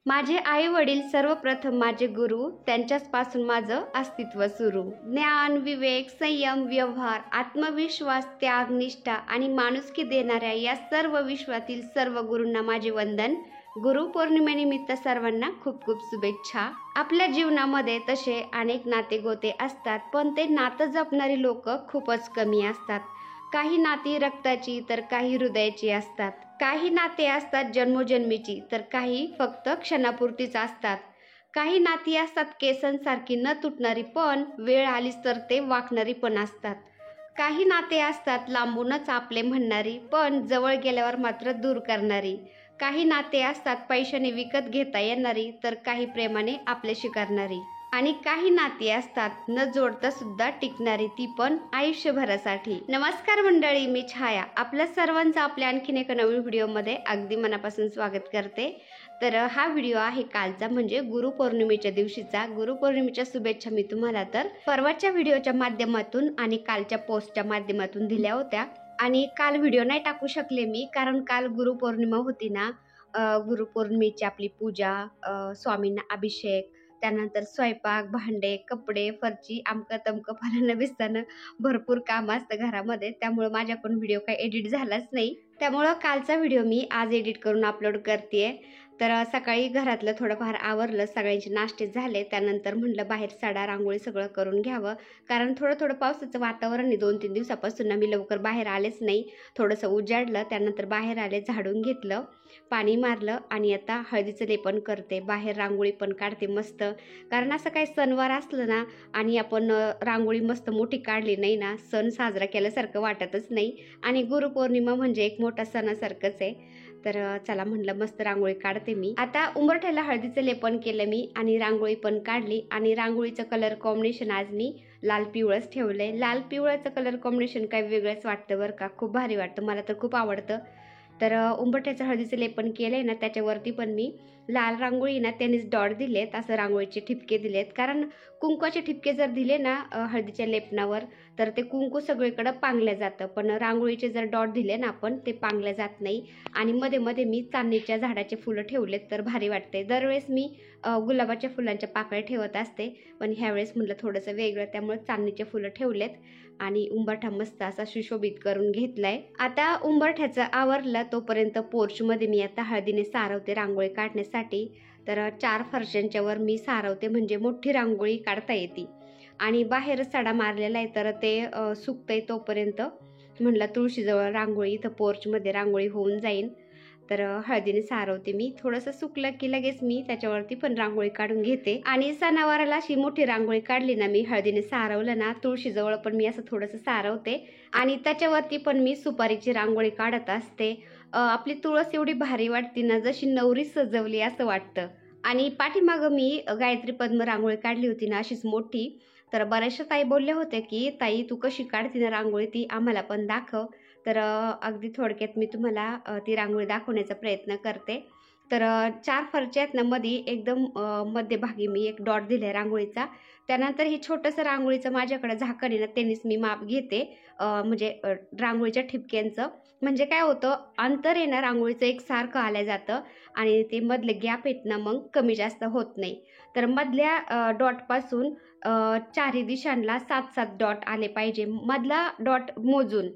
माझे आई वडील सर्वप्रथम माझे गुरु, त्यांच्याचपासून माझं अस्तित्व सुरू। ज्ञान, विवेक, संयम, व्यवहार, आत्मविश्वास, त्याग, निष्ठा आणि माणुसकी देणाऱ्या या सर्व विश्वातील सर्व गुरूंना माझे वंदन। गुरुपौर्णिमेनिमित्त सर्वांना खूप खूप शुभेच्छा। आपल्या जीवनामध्ये तसे अनेक नातेगोते असतात, पण ते नातं जपणारी लोक खूपच कमी असतात। काही नाती रक्ताची तर काही हृदयाची असतात। काही नाते असतात जन्मोजन्मीची तर काही फक्त क्षणापुरतीच असतात। काही नाती असतात केसांसारखी न तुटणारी, पण वेळ आलीच तर ते वाकणारी पण असतात। काही नाते असतात लांबूनच आपले म्हणणारी, पण जवळ गेल्यावर मात्र दूर करणारी। काही नाते असतात पैशाने विकत घेता येणारी, तर काही प्रेमाने आपल्याशी करणारी। आणि काही नाती असतात न जोडता सुद्धा टिकणारी, ती पण आयुष्यभरासाठी। नमस्कार मंडळी, मी छाया आपल्या सर्वांचं आपल्या आणखीन एका नवीन व्हिडिओमध्ये अगदी मनापासून स्वागत करते। तर हा व्हिडिओ आहे कालचा, म्हणजे गुरुपौर्णिमेच्या दिवशीचा। गुरुपौर्णिमेच्या शुभेच्छा मी तुम्हाला तर परवाच्या व्हिडिओच्या माध्यमातून आणि कालच्या पोस्टच्या माध्यमातून दिल्या होत्या। आणि काल व्हिडिओ नाही टाकू शकले मी, कारण काल गुरुपौर्णिमा होती ना। गुरुपौर्णिमेची आपली पूजा, स्वामींना अभिषेक, त्यानंतर स्वयंपाक, भांडे, कपडे, फरची, आमकं तमकं फलानं बिस्तानं भरपूर काम असतं घरामध्ये, त्यामुळे माझ्याकडून व्हिडिओ काही एडिट झालाच नाही। त्यामुळं कालचा व्हिडिओ मी आज एडिट करून अपलोड करते। तर सकाळी घरातलं थोडंफार आवरलं, सगळ्यांचे नाश्ते झाले, त्यानंतर म्हटलं बाहेर साडा रांगोळी सगळं करून घ्यावं, कारण थोडं थोडं पावसाचं वातावरण आहे। 2-3 दिवसापासून मी लवकर बाहेर आलेच नाही, थोडंसं उजाडलं, त्यानंतर बाहेर आले, झाडून घेतलं, पाणी मारलं आणि आता हळदीचं लेपन करते। बाहेर रांगोळी पण काढते मस्त, कारण असं काही सणवार असलं ना आणि आपण रांगोळी मस्त मोठी काढली नाही ना, सण साजरा केल्यासारखं वाटतच नाही। आणि गुरुपौर्णिमा म्हणजे एक मोठा सणासारखंच आहे। तर चला म्हटलं मस्त रांगोळी काढते मी। आता उंबरठ्याला हळदीचं लेपन केलं मी आणि रांगोळी पण काढली। आणि रांगोळीचं कलर कॉम्बिनेशन आज मी लाल पिवळंच ठेवलंय। लाल पिवळ्याचं कलर कॉम्बिनेशन काही वेगळंच वाटतं बरं का, खूप भारी वाटतं, मला तर खूप आवडतं। तर उंबरठ्याचं हळदीचं लेपन केलंय ना, त्याच्यावरती पण मी लाल रांगोळी ना त्यांनीच डॉट दिलेत, असं रांगोळीचे ठिपके दिलेत। कारण कुंकवाचे ठिपके जर दिले ना हळदीच्या लेपनावर, तर ते कुंकू सगळीकडे पांगलं जातं, पण रांगोळीचे जर डॉट दिले ना आपण, ते पांगलं जात नाही। आणि मध्ये मध्ये मी चांदणीच्या झाडाचे फुलं ठेवलेत, तर भारी वाटते। दरवेळेस मी गुलाबाच्या फुलांच्या पाकळ्या ठेवत असते, पण ह्यावेळेस म्हटलं थोडंसं वेगळं, त्यामुळे चांदणीचे फुलं ठेवलेत आणि उंबरठा मस्त असा सुशोभित करून घेतलाय। आता उंबरठ्याचं आवरलं, तोपर्यंत पोर्चमध्ये मी आता हळदीने सारवते रांगोळी काढण्यासाठी। तर 4 फरशांच्या वर मी सारवते, म्हणजे मोठी रांगोळी काढता येते। आणि बाहेर सडा मारलेला आहे, तर ते सुकतंय तोपर्यंत म्हटलं तुळशीजवळ रांगोळी, इथं पोर्चमध्ये रांगोळी होऊन जाईल। तर हळदीने सारवते मी, थोडंसं सुकलं की लगेच मी त्याच्यावरती पण रांगोळी काढून घेते। आणि सणावाराला अशी मोठी रांगोळी काढली ना मी, हळदीने सारवलं ना, तुळशीजवळ पण मी असं थोडंसं सारवते आणि त्याच्यावरती पण मी सुपारीची रांगोळी काढत असते। आपली तुळस एवढी भारी वाटते ना, जशी नवरी सजवली असं वाटतं। आणि पाठीमागं मी गायत्री पद्म रांगोळी काढली होती ना अशीच मोठी, तर बऱ्याचशा ताई बोलल्या होत्या की ताई तू कशी काढते ना रांगोळी, ती आम्हाला पण दाखव। तर अगदी थोडक्यात मी तुम्हाला ती रांगोळी दाखवण्याचा प्रयत्न करते। तर 4 फरच्या आहेत ना, मध्ये एकदम मध्यभागी मी एक डॉट दिलाय रांगोळीचा। त्यानंतर हे छोटंसं रांगोळीचं माझ्याकडे झाकण आहे ना, त्यांनीच मी माप घेते, म्हणजे रांगोळीच्या ठिपक्यांचं। म्हणजे काय होतं, अंतर आहे ना रांगोळीचं एकसारखं आलं जातं आणि ते मधले गॅप आहेत ना मग कमी जास्त होत नाही। तर मधल्या डॉटपासून 4ही दिशांना 7-7 डॉट आले पाहिजे, मधला डॉट मोजून।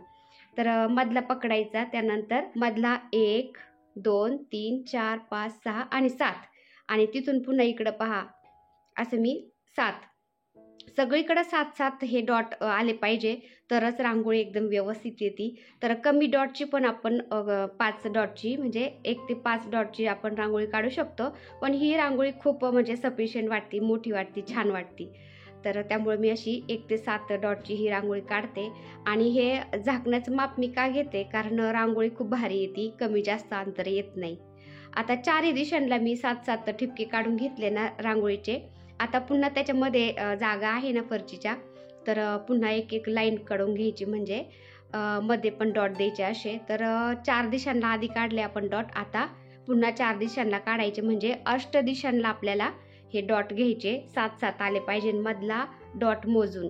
तर मधला पकडायचा, त्यानंतर मधला 1, 2, 3, 4, 5, 6 आणि 7, आणि तिथून पुन्हा इकडं पहा, असं मी 7, सगळीकडे 7-7 हे डॉट आले पाहिजे, तरच रांगोळी एकदम व्यवस्थित येते। तर कमी डॉटची पण आपण 5 डॉटची, म्हणजे 1 ते 5 डॉटची आपण रांगोळी काढू शकतो, पण ही रांगोळी खूप म्हणजे सफिशियंट वाटते, मोठी वाटते, छान वाटते। तर त्यामुळे मी अशी 1 ते 7 डॉटची ही रांगोळी काढते। आणि हे झाकण्याचं माप मी का घेते, कारण रांगोळी खूप भारी येते, कमी जास्त अंतर येत नाही। आता 4ही दिशांना मी 7-7 ठिपके काढून घेतले ना रांगोळीचे। आता पुन्हा त्याच्यामध्ये जागा आहे ना फरचीच्या, तर पुन्हा एक लाईन काढून घ्यायची, म्हणजे मध्ये पण डॉट द्यायचे असे। तर 4 दिशांना आधी काढले आपण डॉट, आता पुन्हा 4 दिशांना काढायचे, म्हणजे अष्ट दिशांना आपल्याला हे डॉट घ्यायचे, 7-7 आले पाहिजे मधला डॉट मोजून।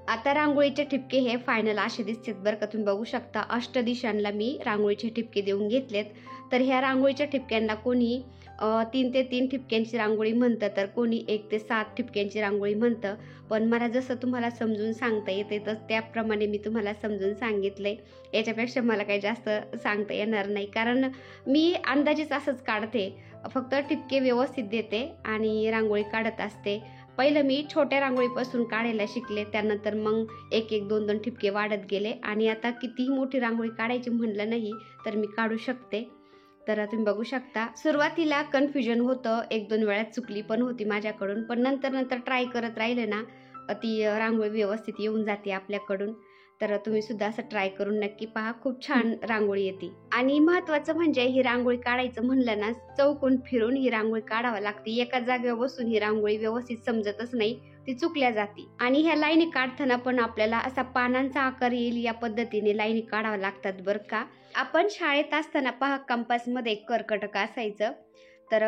आता रांगोळीचे ठिपके हे फायनल असे दिसतात बरं का, तुम्ही बघू शकता। अष्ट दिशांना मी रांगोळीचे ठिपके देऊन घेतलेत। तर ह्या रांगोळीच्या ठिपक्यांना कोणी 3 ते 3 ठिपक्यांची रांगोळी म्हणतं, तर कोणी 1 ते 7 ठिपक्यांची रांगोळी म्हणतं. पण मला जसं तुम्हाला समजून सांगता येते तर त्याप्रमाणे मी तुम्हाला समजून सांगितलंय. याच्यापेक्षा मला काही जास्त सांगता येणार नाही, कारण मी अंदाजेच असंच काढते. फक्त ठिपके व्यवस्थित देते आणि रांगोळी काढत असते. पहिलं मी छोट्या रांगोळीपासून काढायला शिकले, त्यानंतर मग 1-1, 2-2 ठिपके वाढत गेले आणि आता कितीही मोठी रांगोळी काढायची म्हणलं नाही तर मी काढू शकते. तर तुम्ही बघू शकता, सुरुवातीला कन्फ्युजन होतं, 1-2 वेळा चुकली पण होती माझ्याकडून, पण नंतर ट्राय करत राहिले ना ती रांगोळी व्यवस्थित येऊन जाते आपल्याकडून. तर तुम्ही सुद्धा असं ट्राय करून नक्की पहा, खूप छान रांगोळी येते. आणि महत्त्वाचं म्हणजे ही रांगोळी काढायचं म्हणलं ना, चौकोन फिरून ही रांगोळी काढावी लागते. एका जागेवर बसून ही रांगोळी व्यवस्थित समजतच नाही, ती चुकल्या जाते. आणि ह्या लाईनी काढताना पण आपल्याला असा पानांचा आकार येईल या पद्धतीने लाईनी काढाव्या लागतात बरं का. आपण शाळेत असताना पहा, कंपासमध्ये कर्कटक असायचं, तर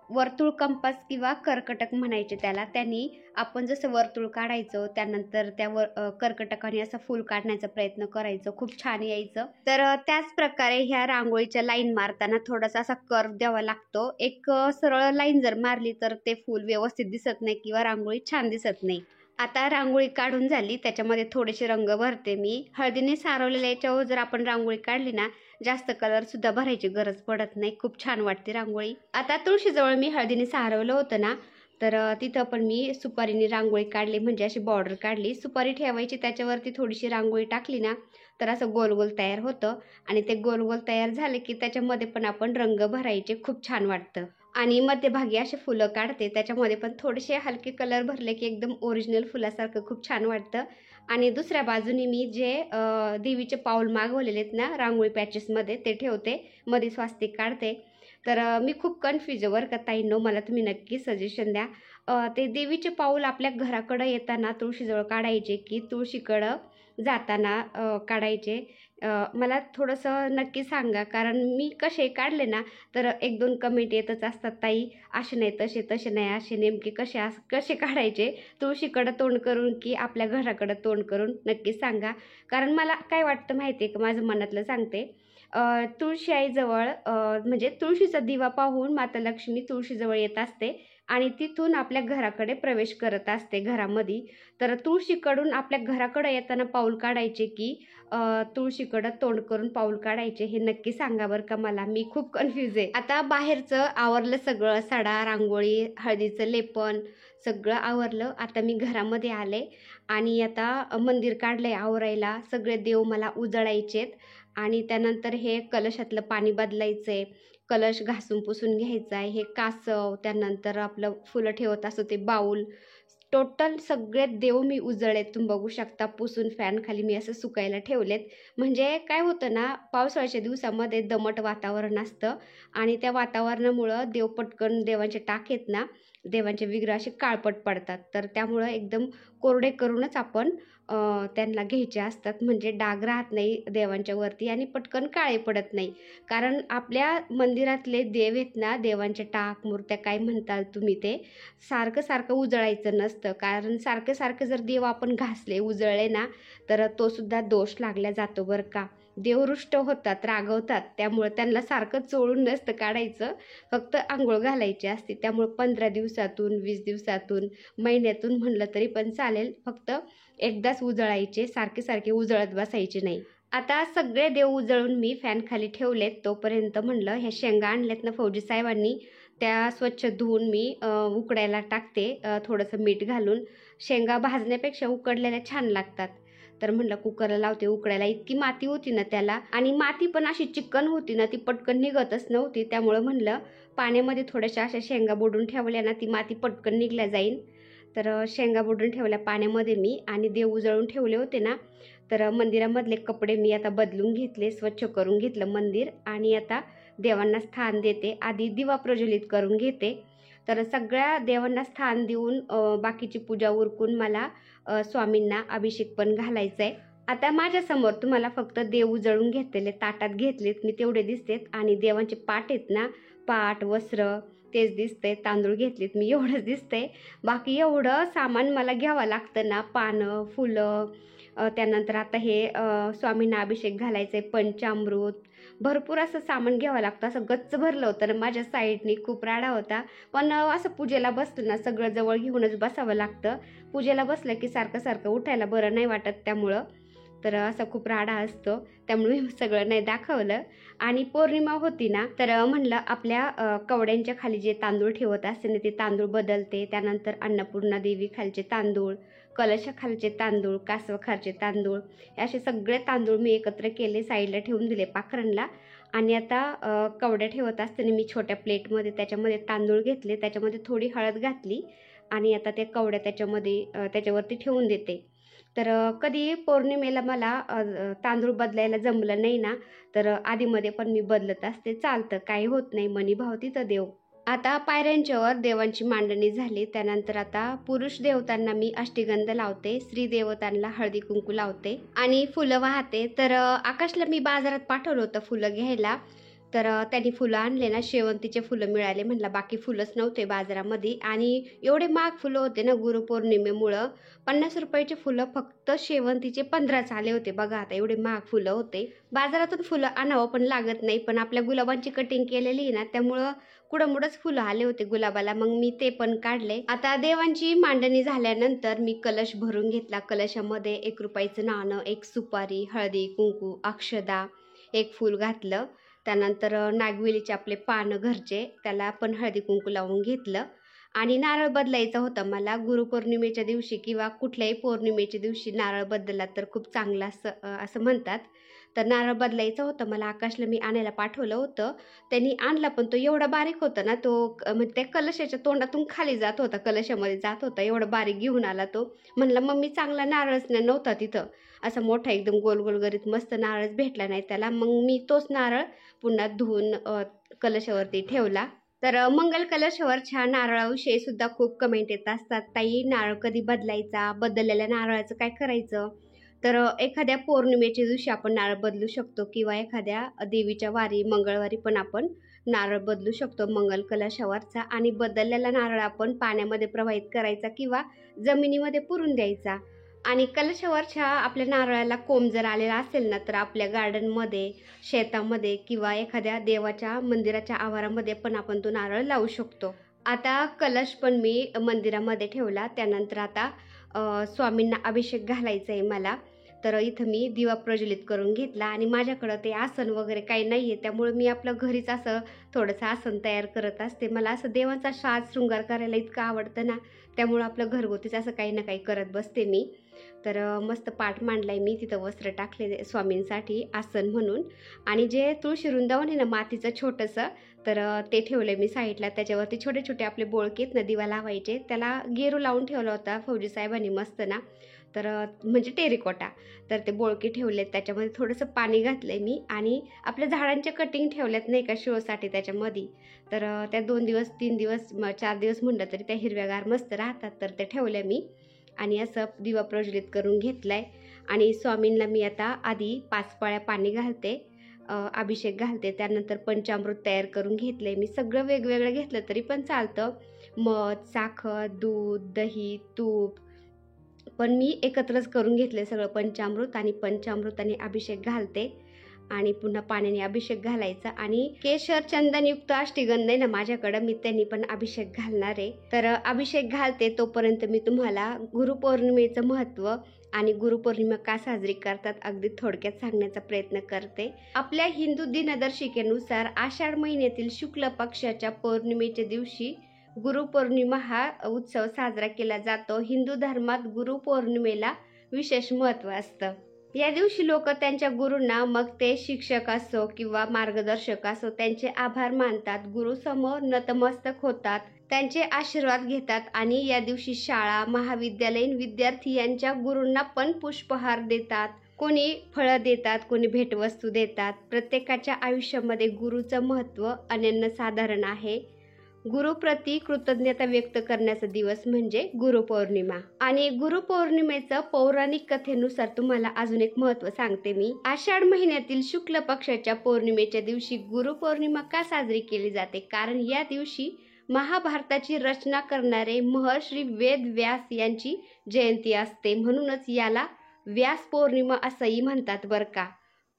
वर्तुळ कंपास किंवा कर्कटक म्हणायचे त्याला. त्यांनी आपण जसं वर्तुळ काढायचं, त्यानंतर त्या कर्कटकाने असं फूल काढण्याचा प्रयत्न करायचो, खूप छान यायचं. तर त्याच प्रकारे ह्या रांगोळीच्या लाईन मारताना थोडासा असा कर्व द्यावा लागतो. एक सरळ लाईन जर मारली तर ते फूल व्यवस्थित दिसत नाही किंवा रांगोळी छान दिसत नाही. आता रांगोळी काढून झाली, त्याच्यामध्ये थोडेसे रंग भरते मी. हळदीने सारवलेल्या याच्यावर जर आपण रांगोळी काढली ना, जास्त कलर सुद्धा भरायची गरज पडत नाही, खूप छान वाटते रांगोळी. आता तुळशीजवळ मी हळदीने सारवलं होतं ना, तर तिथं पण मी सुपारीने रांगोळी काढली, म्हणजे अशी बॉर्डर काढली. सुपारी ठेवायची, त्याच्यावरती थोडीशी रांगोळी टाकली ना तर असं गोल गोल तयार होतं. आणि ते गोल गोल तयार झाले की त्याच्यामध्ये पण आपण रंग भरायचे, खूप छान वाटतं. आणि मध्यभागी असे फुलं काढते, त्याच्यामध्ये पण थोडेसे हलके कलर भरले की एकदम ओरिजिनल फुलासारखं खूप छान वाटतं. आणि दुसऱ्या बाजूने मी जे देवीचे पाऊल मागवलेले आहेत ना रांगोळी पॅचेसमध्ये, ते ठेवते, मध्ये स्वास्तिक काढते. तर मी खूप कन्फ्यूज आहे बरं का ताईंनो, मला तुम्ही नक्की सजेशन द्या. ते देवीचे पाऊल आपल्या घराकडं येताना तुळशीजवळ काढायचे की तुळशीकडं जाताना काढायचे? मला थोडंसं नक्की सांगा, कारण मी कसे काढले ना तर 1-2 कमेंट येतच असतात, ताई असे नाही, तसे नाही, असे नेमके कसे काढायचे, तुळशीकडं तोंड करून की आपल्या घराकडं तोंड करून, नक्की सांगा. कारण मला काय वाटतं माहिती आहे का, माझं मनातलं सांगते. तुळशी आईजवळ म्हणजे तुळशीचा दिवा पाहून माता लक्ष्मी तुळशीजवळ येत असते आणि तिथून आपल्या घराकडे प्रवेश करत असते घरामध्ये. तर तुळशीकडून आपल्या घराकडे येताना पाऊल काढायचे की तुळशीकडं तोंड करून पाऊल काढायचे, हे नक्की सांगा बरं का मला, मी खूप कन्फ्यूज आहे. आता बाहेरचं आवरलं सगळं, सडा, रांगोळी, हळदीचं लेपन सगळं आवरलं. आता मी घरामध्ये आले आणि आता मंदिर काढलंय आवरायला, सगळे देव मला उजळायचेत. आणि त्यानंतर हे कलशातलं पाणी बदलायचंय, कलश घासून पुसून घ्यायचा आहे, हे कासव, त्यानंतर आपलं फुलं ठेवत असं ते बाऊल, टोटल सगळे देव मी उजळलेत. तुम्ही बघू शकता, पुसून फॅन खाली मी असं सुकायला ठेवलेत. म्हणजे काय होतं ना, पावसाळ्याच्या दिवसामध्ये दमट वातावरण असतं आणि त्या वातावरणामुळं देव पटकन, देवांचे टाक आहेत ना, देवांचे विग्रह असे काळपट पडतात. तर त्यामुळं एकदम कोरडे करूनच आपण त्यांना घ्यायचे असतात, म्हणजे डाग राहत नाही देवांच्या वरती आणि पटकन काळे पडत नाही. कारण आपल्या मंदिरातले देव आहेत ना, देवांचे टाक, मूर्त्या काय म्हणताल तुम्ही, ते सारखं सारखं उजळायचं नसतं. कारण सारखे सारखे जर देव आपण घासले, उजळले ना, तर तो सुद्धा दोष लागला जातो बरं का. देव रुष्ट होतात, रागवतात, त्यामुळे त्यांना सारखं चोळून नसतं काढायचं, फक्त आंघोळ घालायची असते. त्यामुळे 15 दिवसातून, 20 दिवसातून, महिन्यातून म्हणलं तरी पण चालेल, फक्त एकदाच उजळायचे, सारखे सारखे उजळत बसायचे नाही. आता सगळे देव उजळून मी फॅन खाली ठेवलेत. तोपर्यंत म्हणलं ह्या शेंगा आणल्यात ना फौजी साहेबांनी, त्या स्वच्छ धुवून मी उकडायला टाकते, थोडंसं मीठ घालून. शेंगा भाजण्यापेक्षा उकडलेल्या छान लागतात. तर म्हणलं कुकरला लावते उकडायला. इतकी माती होती ना त्याला, आणि माती पण अशी चिकन होती ना, ती पटकन निघतच नव्हती. त्यामुळं म्हणलं पाण्यामध्ये थोड्याशा अशा शेंगा बुडून ठेवल्या ना, ती माती पटकन निघल्या जाईल. तर शेंगा बुडून ठेवल्या पाण्यामध्ये मी, आणि देव उजळून ठेवले होते ना, तर मंदिरामधले कपडे मी आता बदलून घेतले, स्वच्छ करून घेतलं मंदिर, आणि आता देवांना स्थान देते. आधी दिवा प्रज्वलित करून घेते. तर सगळ्या देवांना स्थान देऊन बाकीची पूजा उरकून मला स्वामींना अभिषेक पण घालायचा आहे. आता माझ्यासमोर तुम्हाला फक्त देव उजळून घेतलेले ताटात घेतलेत मी तेवढे दिसतेत, आणि देवांचे पाट आहेत ना, पाट, वस्त्र तेच दिसतंय, तांदूळ घेतलेत मी एवढंच दिसतंय. बाकी एवढं सामान मला घ्यावं लागतं ना, पानं, फुलं, त्यानंतर आता हे स्वामींना अभिषेक घालायचं आहे, पंचामृत, भरपूर असं सामान घ्यावं लागतं. असं गच्च भरलं होतं ना माझ्या साईडनी, खूप राडा होता. पण असं पूजेला बसलं ना सगळं जवळ घेऊनच बसावं लागतं. पूजेला बसलं की सारखं सारखं उठायला बरं नाही वाटत त्यामुळं. तर असा खूप राडा असतो, त्यामुळे मी सगळं नाही दाखवलं. आणि पौर्णिमा होती ना, तर म्हणलं आपल्या कवड्यांच्या खाली जे तांदूळ ठेवत असते ना, ते तांदूळ बदलते. त्यानंतर अन्नपूर्णा देवी खालचे तांदूळ, कलशाखालचे तांदूळ, कासवाखालचे तांदूळ, हे असे सगळे तांदूळ मी एकत्र केले, साईडला ठेवून दिले पाखरांना. आणि आता कवड्या ठेवत असताना मी छोट्या प्लेटमध्ये त्याच्यामध्ये तांदूळ घेतले, त्याच्यामध्ये थोडी हळद घातली आणि आता त्या कवड्या त्याच्यामध्ये त्याच्यावरती ठेवून देते. तर कधी पौर्णिमेला मला तांदूळ बदलायला जमलं नाही ना, तर आधीमध्ये पण मी बदलत असते. चालतं, काही होत नाही. मनी भाव तिथं देव. आता पायऱ्यांच्यावर देवांची मांडणी झाली. त्यानंतर आता पुरुष देवतांना मी अष्टगंध लावते, स्त्री देवतांना हळदी कुंकू लावते आणि फुलं वाहते. तर आकाशला मी बाजारात पाठवलं होतं फुलं घ्यायला. तर त्यांनी फुलं आणले ना, शेवंतीचे फुलं मिळाले. म्हणलं बाकी फुलंच नव्हते बाजारामध्ये आणि एवढे महाग फुलं होते ना गुरुपौर्णिमेमुळं. 50 रुपयाचे फुलं फक्त शेवंतीचे 15च आले होते. बघा आता एवढे महाग फुलं होते. बाजारातून फुलं आणावं पण लागत नाही, पण आपल्या गुलाबांची कटिंग केलेली आहे ना, त्यामुळं कुडमुडच फुलं आले होते गुलाबाला. मग मी ते पण काढले. आता देवांची मांडणी झाल्यानंतर मी कलश भरून घेतला. कलशामध्ये 1 रुपयाचं नाणं, 1 सुपारी, हळदी कुंकू, अक्षदा, 1 फूल घातलं. त्यानंतर नागवेलीचे आपले पानं घरचे, त्याला पण हळदी कुंकू लावून घेतलं. आणि नारळ बदलायचा होता मला गुरुपौर्णिमेच्या दिवशी किंवा कुठल्याही पौर्णिमेच्या दिवशी नारळ बदलला तर खूप चांगला असं म्हणतात. तर नारळ बदलायचा होता मला. आकाशला मी आणायला पाठवलं होतं, त्यांनी आणला पण तो एवढा बारीक होता ना, तो म्हणजे त्या कलशाच्या तोंडातून खाली जात होता, कलशामध्ये जात होता, एवढा बारीक घेऊन आला तो. म्हणलं मम्मी चांगला नारळच नव्हता तिथं, असा मोठा एकदम गोल गोल गरीत मस्त नारळच भेटला नाही त्याला. मग मी तोच नारळ पुन्हा धुवून कलशावरती ठेवला. तर मंगल कलशावर छान नारळाविषयी सुद्धा खूप कमेंट येत असतात. ताई नारळ कधी बदलायचा, बदललेल्या नारळाचं काय करायचं? तर एखाद्या पौर्णिमेच्या दिवशी आपण नारळ बदलू शकतो किंवा एखाद्या देवीच्या वारी मंगळवारी पण आपण नारळ बदलू शकतो मंगल कलशावरचा. आणि बदललेला नारळ आपण पाण्यामध्ये प्रवाहित करायचा किंवा जमिनीमध्ये पुरून द्यायचा. आणि कलशावरच्या आपल्या नारळाला कोंब जर आलेला असेल ना, तर आपल्या गार्डनमध्ये, शेतामध्ये किंवा एखाद्या देवाच्या मंदिराच्या आवारामध्ये पण आपण तो नारळ लावू शकतो. आता कलश पण मी मंदिरामध्ये ठेवला. त्यानंतर आता स्वामींना अभिषेक घालायचा आहे मला. तर इथं मी दिवा प्रज्वलित करून घेतला आणि माझ्याकडं ते आसन वगैरे काही नाही आहे, त्यामुळे मी आपलं घरीच असं थोडंसं आसन तयार करत असते. मला असं देवांचा साज शृंगार करायला इतकं आवडतं ना, त्यामुळं आपलं घरगुतीच असं काही ना काही करत बसते मी. तर मस्त पाट मांडलाय मी, तिथं वस्त्र टाकले स्वामींसाठी आसन म्हणून. आणि जे तुळशी वृंदावन आहे ना मातीचं छोटंसं, तर ते ठेवलं मी साईडला. त्याच्यावरती छोटे छोटे आपले बोळके आहेत ना दिवा लावायचे, त्याला गेरू लावून ठेवला होता फौजी साहेबांनी मस्त ना, तर म्हणजे टेरिकोटा. तर ते बोळके ठेवलेत, त्याच्यामध्ये थोडंसं पाणी घातलंय मी आणि आपल्या झाडांच्या कटिंग ठेवल्यात नाही का शोसाठी त्याच्यामध्ये. तर त्या 2 दिवस 3 दिवस 4 दिवस म्हणलं तरी त्या हिरव्यागार मस्त राहतात. तर ते ठेवल्या मी आणि असं दिवा प्रज्वलित करून घेतलाय. आणि स्वामींना मी आता आधी 5 पळ्या पाणी घालते, अभिषेक घालते. त्यानंतर पंचामृत तयार करून घेतलंय मी. सगळं वेगवेगळं घेतलं तरी पण चालतं, मध, साखर, दूध, दही, तूप, पण मी एकत्रच करून घेतले सगळं पंचामृत. आणि पंचामृताने अभिषेक घालते आणि पुन्हा पाण्याने अभिषेक घालायचा. आणि केशर चंदनयुक्त अष्टगंध आहे ना माझ्याकडं, मी त्यांनी पण अभिषेक घालणार आहे. तर अभिषेक घालते तोपर्यंत मी तुम्हाला गुरुपौर्णिमेचं महत्त्व आणि गुरुपौर्णिमा का साजरी करतात अगदी थोडक्यात सांगण्याचा प्रयत्न करते. आपल्या हिंदू दिनदर्शिकेनुसार आषाढ महिन्यातील शुक्ल पक्षाच्या पौर्णिमेच्या दिवशी गुरुपौर्णिमा हा उत्सव साजरा केला जातो. हिंदू धर्मात गुरुपौर्णिमेला विशेष महत्त्व असतं. या दिवशी लोक त्यांच्या गुरूंना, मग ते शिक्षक असो किंवा मार्गदर्शक असो, त्यांचे आभार मानतात, गुरुसमोर नतमस्तक होतात, त्यांचे आशीर्वाद घेतात. आणि या दिवशी शाळा, महाविद्यालयीन विद्यार्थी यांच्या गुरूंना पण पुष्पहार देतात, कोणी फळं देतात, कोणी भेटवस्तू देतात. प्रत्येकाच्या आयुष्यामध्ये गुरुचं महत्त्व अनन्यसाधारण आहे. गुरुप्रती कृतज्ञता व्यक्त करण्याचा दिवस म्हणजे गुरुपौर्णिमा. आणि गुरुपौर्णिमेचं पौराणिक कथेनुसार तुम्हाला अजून एक महत्त्व सांगते मी. आषाढ महिन्यातील शुक्ल पक्षाच्या पौर्णिमेच्या दिवशी गुरुपौर्णिमा का साजरी केली जाते? कारण या दिवशी महाभारताची रचना करणारे महर्षी वेद व्यास यांची जयंती असते, म्हणूनच याला व्यास पौर्णिमा असंही म्हणतात बरं का.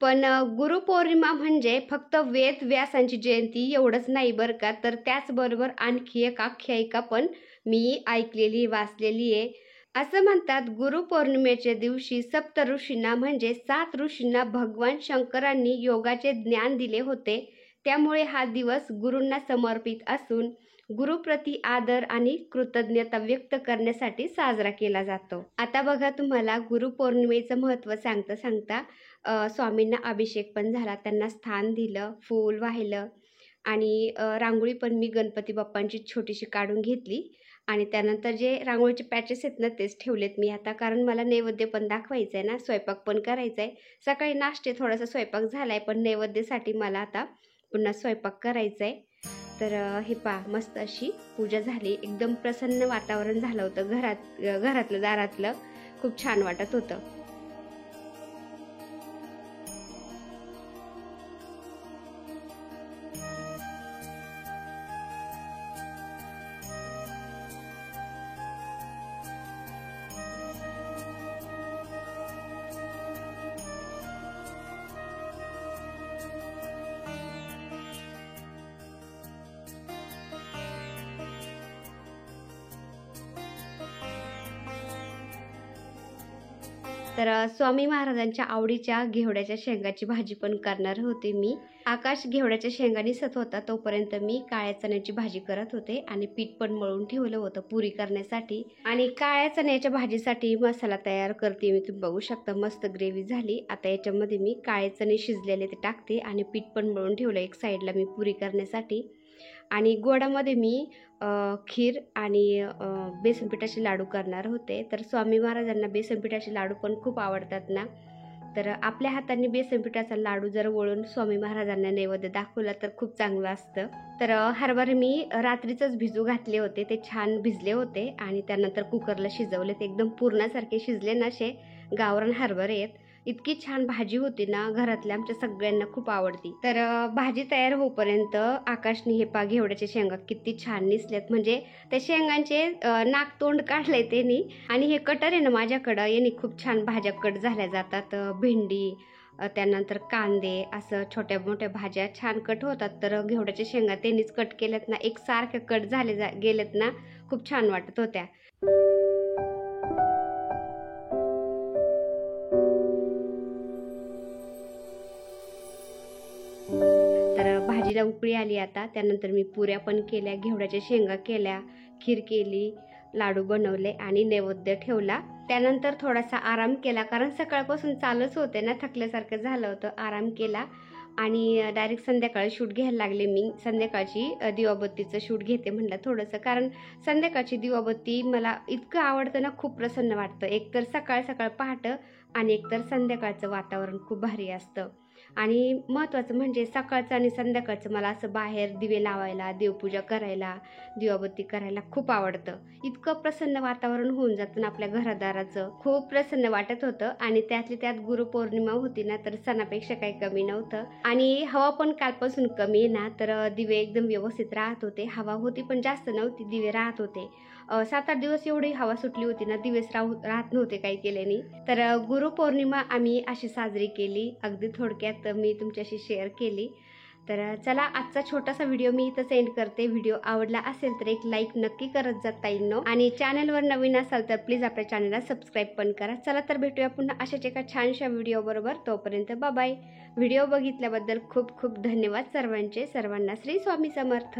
पण गुरुपौर्णिमा म्हणजे फक्त वेद व्यासांची जयंती एवढंच नाही बरं का, तर त्याचबरोबर आणखी एक आख्यायिका पण मी ऐकलेली वाचलेली आहे. असं म्हणतात गुरुपौर्णिमेच्या दिवशी सप्त ऋषींना म्हणजे 7 ऋषींना भगवान शंकरांनी योगाचे ज्ञान दिले होते. त्यामुळे हा दिवस गुरूंना समर्पित असून गुरुप्रती आदर आणि कृतज्ञता व्यक्त करण्यासाठी साजरा केला जातो. आता बघा तुम्हाला गुरुपौर्णिमेचं महत्त्व सांगता स्वामींना अभिषेक पण झाला, त्यांना स्थान दिलं, फूल वाहिलं आणि रांगोळी पण मी गणपती बाप्पांची छोटीशी काढून घेतली आणि त्यानंतर जे रांगोळीचे पॅचेस आहेत ना तेच ठेवलेत मी आता, कारण मला नैवेद्य पण दाखवायचं आहे ना, स्वयंपाक पण करायचा आहे. सकाळी नाश्ते थोडासा स्वयंपाक झाला आहे, पण नैवेद्यासाठी मला आता पुन्हा स्वयंपाक करायचा आहे. तर हे पहा मस्त अशी पूजा झाली, एकदम प्रसन्न वातावरण झालं होतं घरातलं दारातलं, खूप छान वाटत होतं. तर स्वामी महाराजांच्या आवडीच्या घेवड्याच्या शेंगाची भाजी पण करणार होते मी. आकाश घेवड्याच्या शेंगा निसत होता तोपर्यंत मी काळ्या चण्याची भाजी करत होते आणि पीठ पण मळून ठेवलं होतं पुरी करण्यासाठी. आणि काळ्या चण्याच्या भाजीसाठी मसाला तयार करते मी, तुम्ही बघू शकता मस्त ग्रेव्ही झाली. आता याच्यामध्ये मी काळे चणे शिजलेले ते टाकते आणि पीठ पण मळून ठेवलं एक साईडला मी पुरी करण्यासाठी. आणि गोडामध्ये मी खीर आणि बेसन पिठाचे लाडू करणार होते. तर स्वामी महाराजांना बेसन पिठाचे लाडू पण खूप आवडतात ना, तर आपल्या हाताने बेसन पिठाचा लाडू जर वळून स्वामी महाराजांना नैवेद्य दाखवला तर खूप चांगलं असतं. तर हरभरे मी रात्रीचंच भिजू घातले होते, ते छान भिजले होते आणि त्यानंतर कुकरला शिजवले. ते एकदम पूर्णासारखे शिजले ना, असे गावरान हरभरे आहेत. इतकी छान भाजी होती ना, घरातल्या आमच्या सगळ्यांना खूप आवडती. तर भाजी तयार होईपर्यंत आकाशने हे पा घेवड्याचे शेंगा किती छान निसलेत, म्हणजे त्या शेंगांचे नाक तोंड काढले त्यांनी. आणि हे कटर आहे ना माझ्याकडं, यांनी खूप छान भाज्या कट झाल्या जातात. भेंडी, त्यानंतर कांदे, असं छोट्या मोठ्या भाज्या छान कट होतात. तर घेवड्याच्या शेंगा त्यांनीच कट केल्यात ना, एकसारख्या कट झाले गेलेत ना, खूप छान वाटत होत्या. तर भाजीला उकळी आली आता. त्यानंतर मी पुऱ्या पण केल्या, घेवड्याच्या शेंगा केल्या, खीर केली, लाडू बनवले आणि नैवेद्य ठेवला. त्यानंतर थोडासा आराम केला, कारण सकाळपासून चालूच होते ना, थकल्यासारखं झालं होतं. आराम केला आणि डायरेक्ट संध्याकाळी शूट घ्यायला लागले मी. संध्याकाळची दिवाबत्तीचं शूट घेते म्हटलं थोडंसं, कारण संध्याकाळची दिवाबत्ती मला इतकं आवडतं ना, खूप प्रसन्न वाटतं. एकतर सकाळ सकाळ पहाटं आणि एकतर संध्याकाळचं वातावरण खूप भारी असतं. आणि महत्त्वाचं म्हणजे सकाळचं आणि संध्याकाळचं मला असं बाहेर दिवे लावायला, देवपूजा करायला, दिवाबत्ती करायला खूप आवडतं. इतकं प्रसन्न वातावरण होऊन जातं ना आपल्या घरादाराचं, खूप प्रसन्न वाटत होतं. आणि त्यातली त्यात गुरुपौर्णिमा होती ना, तर सणापेक्षा काही कमी नव्हतं. आणि हवा पण कालपासून कमी आहे ना, तर दिवे एकदम व्यवस्थित राहत होते. हवा होती पण जास्त नव्हती, दिवे राहत होते. 7-8 दिवस एवढी हवा सुटली होती ना, दिवस राहत नव्हते काही केल्याने. तर गुरुपौर्णिमा आम्ही अशी साजरी केली, अगदी थोडक्यात मी तुमच्याशी शेअर केली. तर चला, आजचा छोटासा व्हिडिओ मी इथं सेंड करते. व्हिडिओ आवडला असेल तर एक लाईक नक्की करत जा ताईंनो, आणि चॅनलवर नवीन असाल तर प्लीज आपल्या चॅनलला सबस्क्राईब पण करा. चला तर भेटूया पुन्हा अशाच एका छानशा व्हिडिओ बरोबर. तोपर्यंत बाय. व्हिडिओ बघितल्याबद्दल खूप खूप धन्यवाद सर्वांचे. सर्वांना श्री स्वामी समर्थ.